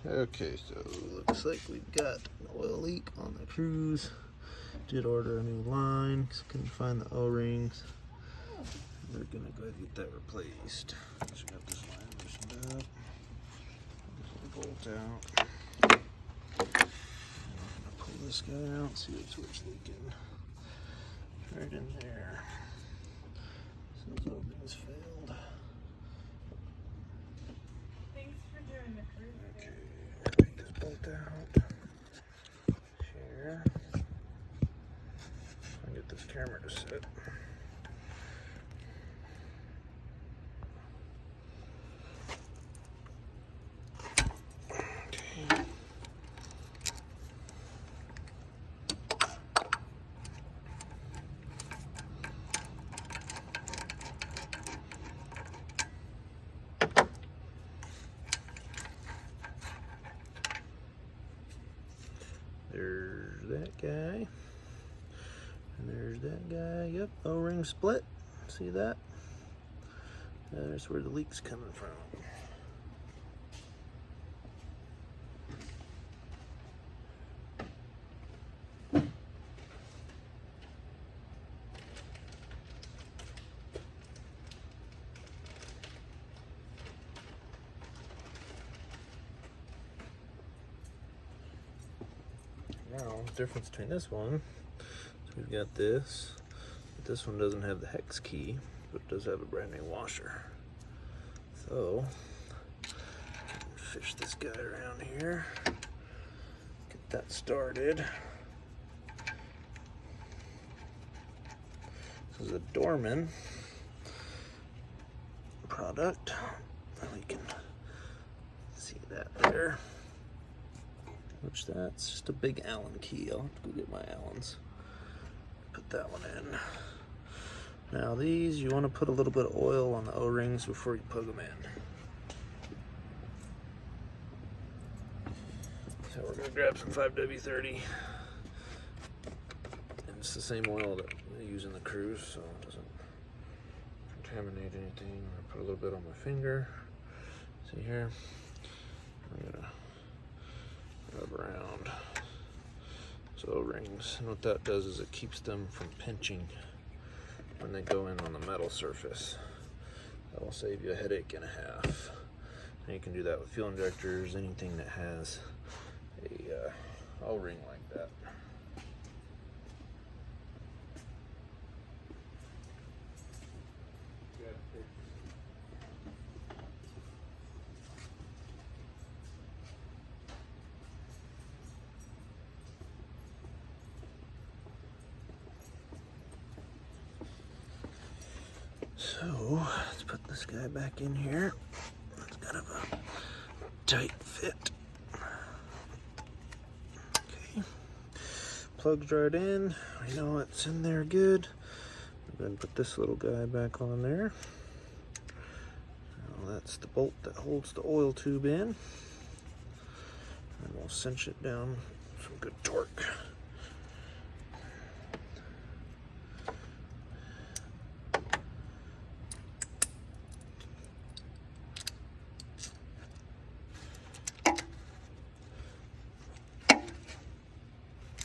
Okay, so looks like we've got an oil leak on the Cruze. Did order a new line because couldn't find the O-rings. They're gonna go ahead and get that replaced. So got this line loosened up. This little bolt out. I'm gonna pull this guy out, see what's leaking. Right in there. So those O-rings failed. Thanks for doing the Cruze. Okay, take this bolt out. Here. I'll get this camera to sit. Okay. There's that guy. And there's that guy. Yep, O-ring split. See that? There's where the leak's coming from. Now, the difference between this one, so we've got this, but this one doesn't have the hex key, but it does have a brand new washer. So, fish this guy around here, get that started. This is a Dorman product, and we can see that there. Which that's just a big Allen key. I'll have to go get my Allens. Put that one in. Now these, you want to put a little bit of oil on the O-rings before you plug them in. So we're going to grab some 5W30. And it's the same oil that I use in the Cruze, so it doesn't contaminate anything. I'm going to put a little bit on my finger. See here? I'm going to rub around those O-rings, and what that does is it keeps them from pinching when they go in on the metal surface. That will save you a headache and a half. And you can do that with fuel injectors, anything that has a O-ring like that. So let's put this guy back in here. It's kind of a tight fit. Okay, plugs right in. We know it's in there good. Then put this little guy back on there. Now that's the bolt that holds the oil tube in. And we'll cinch it down with some good torque.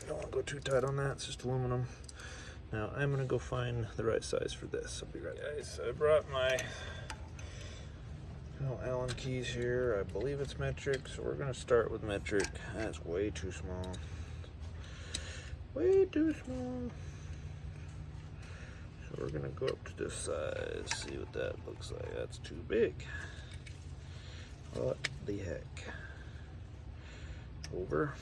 Don't want to go too tight on that, it's just aluminum. Now I'm going to go find the right size for this. I'll be right back. Guys, I brought my Allen keys here. I believe it's metric, so we're going to start with metric. That's way too small. Way too small. So we're going to go up to this size, see what that looks like. That's too big. What the heck? Over.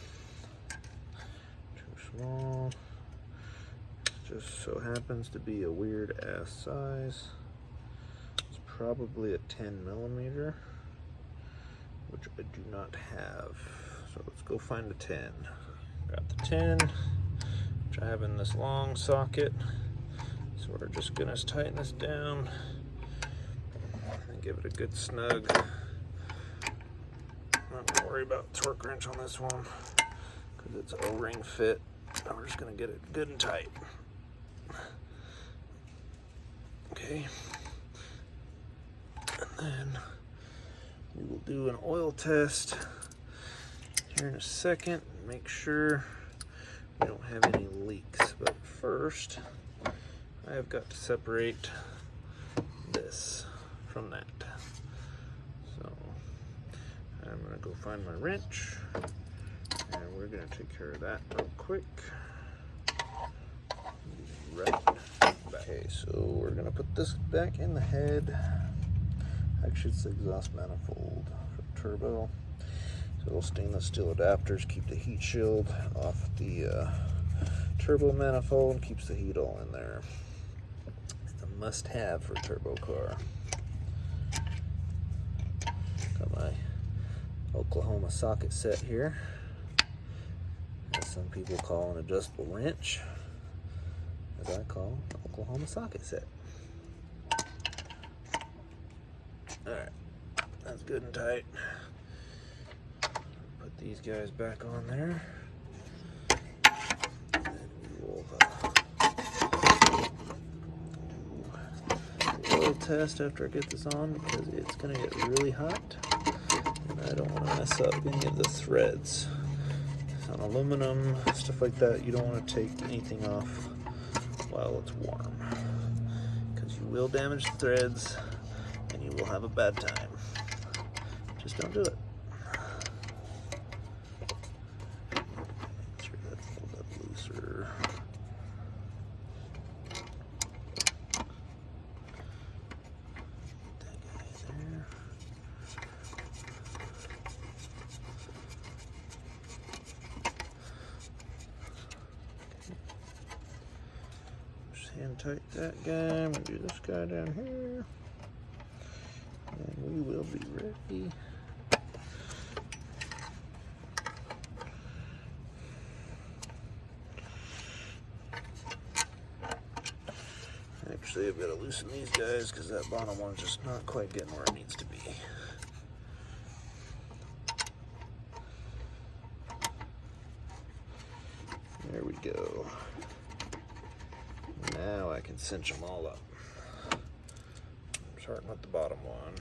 Small. Just so happens to be a weird ass size. It's probably a 10mm, which I do not have. So let's go find a 10. Grab the 10, which I have in this long socket. So we're just gonna tighten this down and give it a good snug. Not gonna worry about torque wrench on this one because it's O-ring fit. And we're just gonna get it good and tight. Okay. And then we will do an oil test here in a second. Make sure we don't have any leaks. But first, I have got to separate this from that. So I'm gonna go find my wrench and we're gonna take care of that real quick. Right back. Okay, so we're gonna put this back in the head. Actually, it's the exhaust manifold for turbo. So little stainless steel adapters keep the heat shield off the turbo manifold, keeps the heat all in there. It's a must-have for a turbo car. Got my Oklahoma socket set here, as some people call an adjustable wrench, as I call an Oklahoma socket set. Alright, that's good and tight. Put these guys back on there. And then we will do a oil test after I get this on, because it's going to get really hot. And I don't want to mess up any of the threads. On aluminum, stuff like that, you don't want to take anything off while it's warm, because you will damage the threads and you will have a bad time. Just don't do it. Make sure that's a little bit looser. That guy there. Just hand tight that guy. I'm gonna do this guy down here. And we will be ready. Actually, I've got to loosen these guys because that bottom one's just not quite getting where it needs to be. There we go. Now I can cinch them all up. Starting with the bottom one.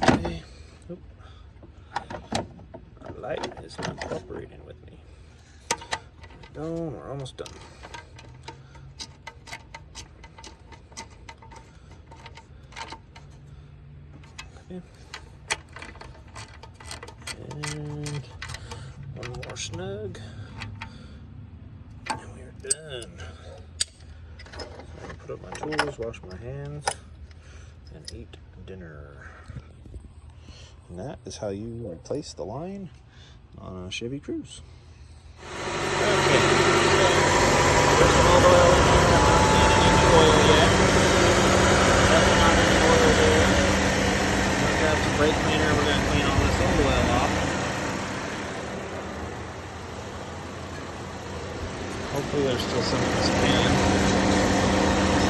Okay. Oop. My light is not cooperating with me. Done. We're almost done. Okay. And one more snug. And we're done. So I'm gonna put up my tools, wash my hands, and eat dinner. And that is how you replace the line on a Chevy Cruze. Okay, so there's some old oil in there. I'm not seeing any new oil yet. That's not any oil there. We're gonna grab some brake cleaner. We're gonna clean all this old oil off. Hopefully there's still some in this can.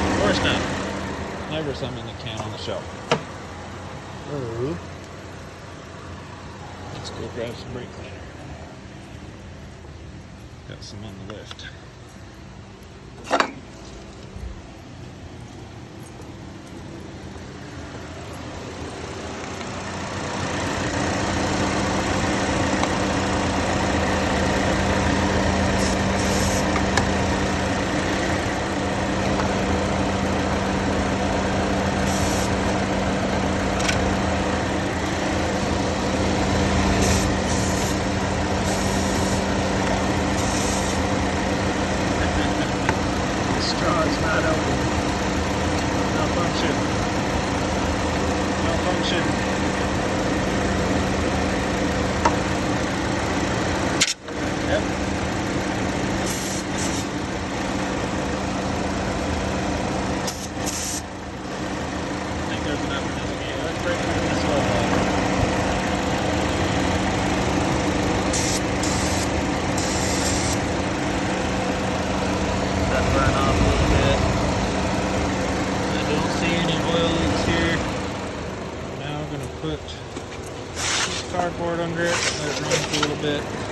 Of course not. Never some in the can on the shelf. Oh. Let's go grab some brake cleaner. Got some on the lift. cardboard under it, let it run for a little bit.